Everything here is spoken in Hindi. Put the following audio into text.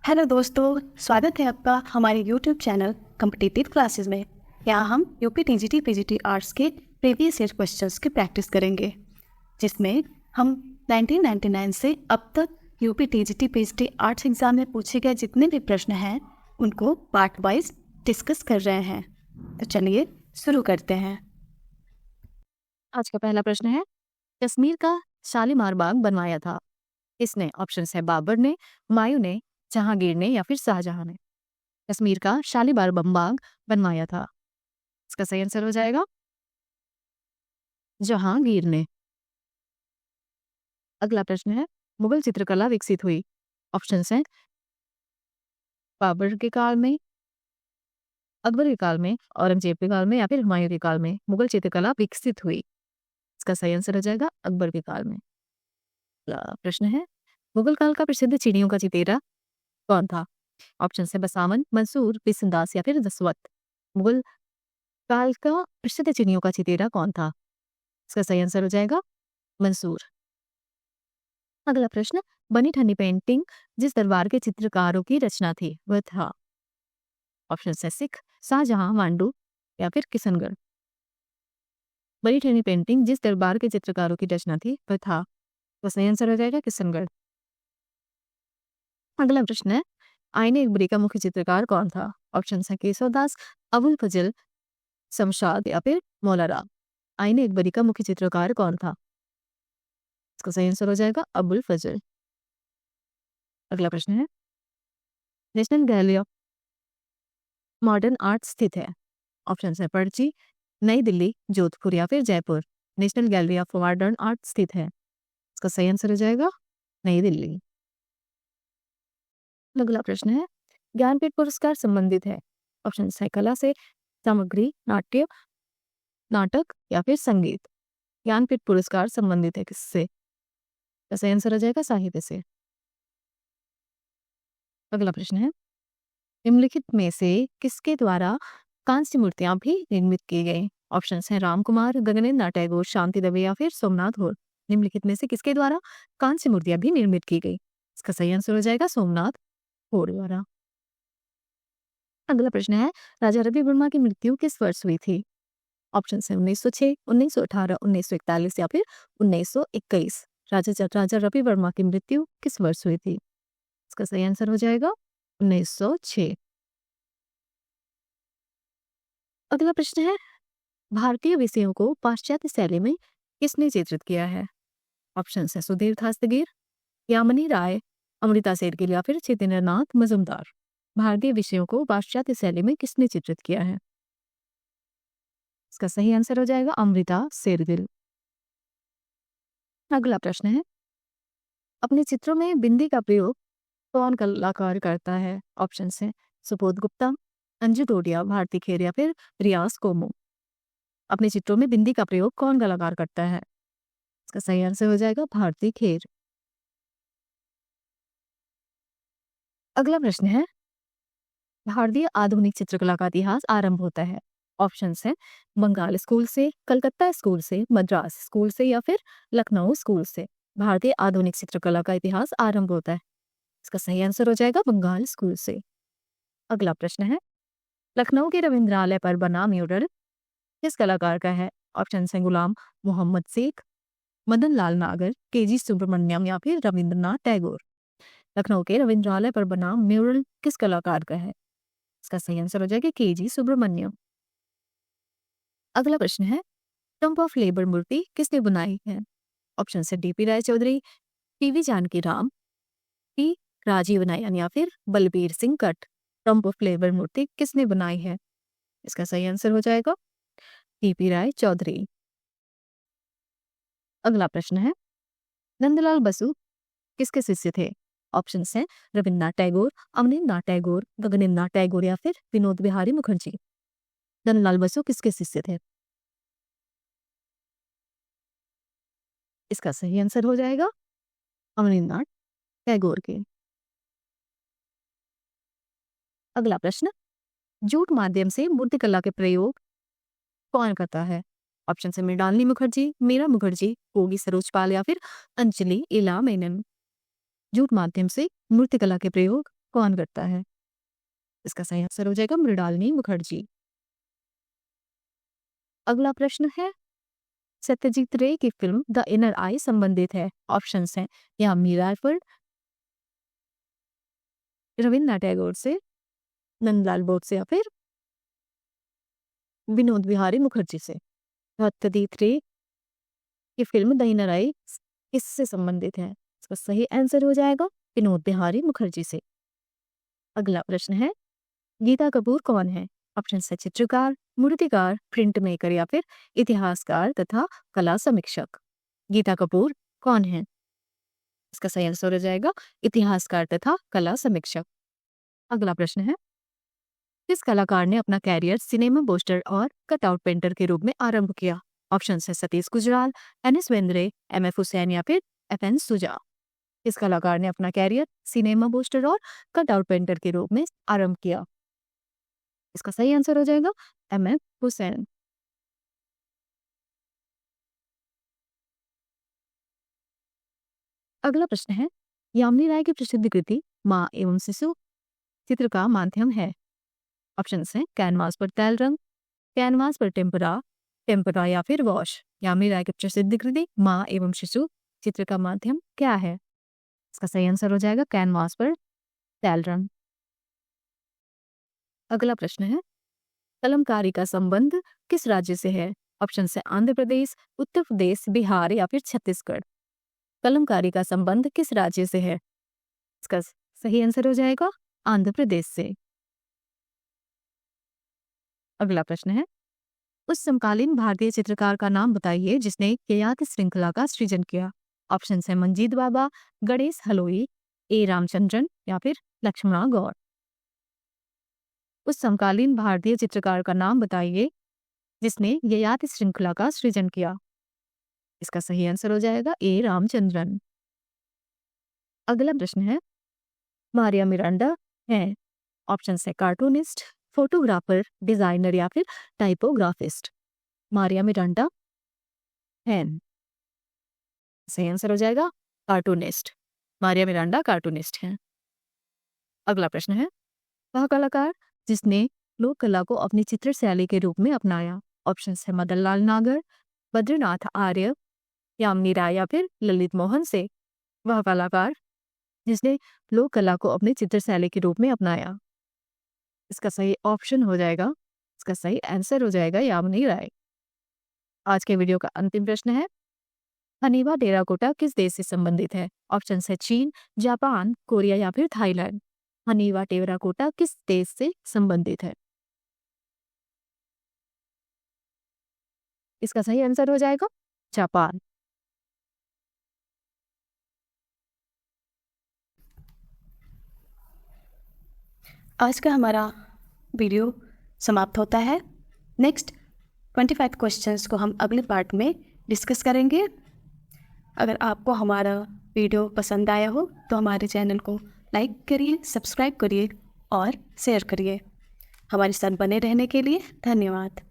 हेलो दोस्तों, स्वागत है आपका हमारे YouTube चैनल कॉम्पिटिटिव क्लासेस में। यहाँ हम यूपी टीजीटी पीजीटी आर्ट्स के प्रीवियस ईयर क्वेश्चंस की प्रैक्टिस करेंगे, जिसमें हम 1999 से अब तक UP TGT PGT arts exam में पूछे गए जितने भी प्रश्न हैं उनको पार्ट वाइज डिस्कस कर रहे हैं। तो चलिए शुरू करते हैं। आज का पहला प्रश्न है, कश्मीर का शालीमार बाग बनवाया था किसने? ऑप्शन है बाबर ने, हुमायूं ने, जहांगीर ने या फिर शाहजहां ने। कश्मीर का शालीमार बाग बनवाया था, इसका सही आंसर हो जाएगा जहांगीर ने। अगला प्रश्न है, मुगल चित्रकला विकसित हुई। ऑप्शन है बाबर के काल में, अकबर के काल में, औरंगजेब के काल में या फिर हुमायूं के काल में मुगल चित्रकला विकसित हुई। इसका सही आंसर हो जाएगा अकबर के काल में। अगला प्रश्न है, मुगल काल का प्रसिद्ध चिड़ियों का चितेरा कौन था? ऑप्शन है बसावन, मंसूर, बिसंदास या फिर दसवत। मुगल काल का प्रसिद्ध चिड़ियों का चितेरा कौन था? इसका सही आंसर हो जाएगा मंसूर। अगला प्रश्न, बनी ठनी पेंटिंग जिस दरबार के चित्रकारों की रचना थी वह था? ऑप्शन है सिख, शाहजहां, मांडू या फिर किशनगढ़। बनी ठनी पेंटिंग जिस दरबार के चित्रकारों की रचना थी वह था, तो सही आंसर हो जाएगा किशनगढ़। अगला प्रश्न है, आईने अकबरी का मुख्य चित्रकार कौन था? ऑप्शन है केशवदास, अबुल फजल, शमशाद या फिर मौला राम। आईने अकबरी का मुख्य चित्रकार कौन था? इसका सही आंसर हो जाएगा अबुल फजल। अगला प्रश्न है, national gallery of modern art स्थित है। ऑप्शन है पणजी, नई दिल्ली, जोधपुर या फिर Jaipur. National gallery of modern art स्थित है, इसका सही आंसर हो जाएगा नई दिल्ली। अगला प्रश्न है, ज्ञानपीठ पुरस्कार संबंधित है। ऑप्शन है कला से, सामग्री, नाट्य, नाटक या फिर संगीत। ज्ञानपीठ पुरस्कार संबंधित है किससे? इसका सही आंसर हो जाएगा साहित्य से। अगला प्रश्न है, निम्नलिखित में से किसके द्वारा कांस्य मूर्तियां भी निर्मित की गई? ऑप्शन है राम कुमार, गगनेंद्र टैगोर, शांति दवे या फिर सोमनाथ होर। निम्नलिखित में से किसके द्वारा कांस्य मूर्तियां भी निर्मित की गई? इसका सही आंसर हो जाएगा सोमनाथ होर द्वारा। अगला प्रश्न है, राजा रवि वर्मा की मृत्यु किस वर्ष हुई थी? ऑप्शन है 1906, 1918, 1941 या फिर 1921। राजा रवि वर्मा की मृत्यु किस वर्ष हुई थी? इसका सही आंसर हो जाएगा 1906। अगला प्रश्न है, भारतीय विषयों को पाश्चात्य शैली में किसने चित्रित किया है? ऑप्शन है सुधीर दासगीर, यामिनी राय, अमृता शेरगिल या फिर जितेंद्रनाथ मजूमदार। भारतीय विषयों को पाश्चात्य शैली में किसने चित्रित किया है? इसका सही आंसर हो जाएगा अमृता शेरगिल। अगला प्रश्न है, अपने चित्रों में बिंदी का प्रयोग कौन कलाकार करता है? ऑप्शन है सुबोध गुप्ता, अंजू टोडिया, भारती खेर या फिर रियाज कोमू। अपने चित्रों में बिंदी का प्रयोग कौन कलाकार करता है? इसका सही आंसर हो जाएगा भारती खेर। अगला प्रश्न है, भारतीय आधुनिक चित्रकला का इतिहास आरंभ होता है। ऑप्शन है बंगाल स्कूल से, कलकत्ता स्कूल से, मद्रास स्कूल से या फिर लखनऊ स्कूल से। भारतीय आधुनिक चित्रकला का इतिहास आरंभ होता है, इसका सही आंसर हो जाएगा बंगाल स्कूल से। अगला प्रश्न है, लखनऊ के रविंद्रालय पर बना म्यूरल किस कलाकार का है? ऑप्शन है गुलाम मोहम्मद शेख, मदन लाल नागर, केजी सुब्रमण्यम या फिर रविंद्रनाथ टैगोर। लखनऊ के रविंद्रालय पर बना म्यूरल किस कलाकार का है? इसका सही आंसर हो जाएगा केजी सुब्रमण्यम। अगला प्रश्न है, स्टंप ऑफ लेबर मूर्ति किसने बनाई है? ऑप्शन है DP Rai Chaudhary, TV Janaki Ram, T Rajiv Nayan या फिर बलबीर सिंह कट। स्टंप ऑफ लेबर मूर्ति किसने बनाई है? इसका सही आंसर हो जाएगा टीपी राय चौधरी। अगला प्रश्न है, नंदलाल बसु किसके शिष्य थे? ऑप्शन है रविन्द्रनाथ टैगोर, अवनींद्रनाथ टैगोर, गगनेंद्रनाथ टैगोर या फिर विनोद बिहारी मुखर्जी। नंदलाल बसु किसके शिष्य थे? इसका सही आंसर हो जाएगा अवनींद्रनाथ टैगोर के। अगला प्रश्न, जूट माध्यम से मूर्तिकला के प्रयोग कौन करता है? ऑप्शन है मृणालिनी मुखर्जी, मीरा मुखर्जी, कोगी सरोजपाल या फिर अंजलि इला मेनन। जूट माध्यम से मूर्तिकला के प्रयोग कौन करता है? इसका सही आंसर हो जाएगा मृणालिनी मुखर्जी। अगला प्रश्न है, सत्यजीत रे की फिल्म द इनर आई संबंधित है। ऑप्शंस हैं यामिनी रायफल, रविन्द्रनाथ टैगोर से, नंदलाल बोस से या फिर विनोद बिहारी मुखर्जी से। सत्यजीत रे की फिल्म द इनर आई किससे संबंधित है? इसका सही आंसर हो जाएगा विनोद बिहारी मुखर्जी से। अगला प्रश्न है, गीता कपूर कौन है? ऑप्शन है चित्रकार, मूर्तिकार, प्रिंट मेकर या फिर इतिहासकार तथा कला समीक्षक। गीता कपूर कौन है? इसका सही आंसर हो जाएगा इतिहासकार तथा कला समीक्षक। अगला प्रश्न है, किस कलाकार ने अपना कैरियर सिनेमा पोस्टर और कटआउट पेंटर के रूप में आरंभ किया? ऑप्शन है सतीश गुजराल, एनएस वेंद्रे, एमएफ हुसैन या फिर एफएन सुजा। इस कलाकार ने अपना कैरियर सिनेमा पोस्टर और कटआउट पेंटर के रूप में आरंभ किया। इसका सही आंसर हो जाएगा एमएफ हुसैन। अगला प्रश्न है, यामिनी राय की प्रसिद्ध कृति माँ एवं शिशु चित्र का माध्यम है। ऑप्शन है कैनवास पर तैल रंग, कैनवास पर टेम्परा, टेम्परा या फिर वॉश। यामिनी राय की प्रसिद्ध कृति माँ एवं शिशु चित्र का माध्यम क्या है? इसका सही आंसर हो जाएगा कैनवास पर तैल रंग। अगला प्रश्न है, कलमकारी का संबंध किस राज्य से है? ऑप्शन है आंध्र प्रदेश, उत्तर प्रदेश, बिहार या फिर छत्तीसगढ़। कलमकारी का संबंध किस राज्य से है? इसका सही आंसर हो जाएगा आंध्र प्रदेश से। अगला प्रश्न है, उस समकालीन भारतीय चित्रकार का नाम बताइए जिसने ययाति श्रृंखला का सृजन किया। ऑप्शन है मंजीत बाबा, गणेश हलोई, ए रामचंद्रन या फिर लक्ष्मणा गौड़। उस समकालीन भारतीय चित्रकार का नाम बताइए जिसने ययाति श्रृंखला का सृजन किया। इसका सही आंसर हो जाएगा ए रामचंद्रन। अगला प्रश्न है, मारिया मिरांडा है। ऑप्शन है कार्टूनिस्ट, फोटोग्राफर, डिजाइनर या फिर टाइपोग्राफिस्ट। मारिया मिरांडा है, सही आंसर हो जाएगा कार्टूनिस्ट। मारिया मिरांडा कार्टूनिस्ट हैं। अगला प्रश्न है, वह कलाकार जिसने लोक कला को अपनी चित्र शैली के रूप में अपनाया। ऑप्शन है मदन लाल नागर, बद्रीनाथ आर्य, यामिनी राय या फिर ललित मोहन से। वह कलाकार जिसने लोक कला को अपनी चित्र शैली के रूप में अपनाया। इसका सही ऑप्शन हो जाएगा, इसका सही आंसर हो जाएगा यामिनी राय। आज के वीडियो का अंतिम प्रश्न है, हनीवा टेराकोटा किस देश से संबंधित है? ऑप्शन है चीन, जापान, कोरिया या फिर थाईलैंड। हनीवा टेराकोटा किस देश से संबंधित है? इसका सही आंसर हो जाएगा जापान। आज का हमारा वीडियो समाप्त होता है। नेक्स्ट 25 क्वेश्चंस को हम अगले पार्ट में डिस्कस करेंगे। अगर आपको हमारा वीडियो पसंद आया हो तो हमारे चैनल को लाइक करिए, सब्सक्राइब करिए और शेयर करिए। हमारे साथ बने रहने के लिए धन्यवाद।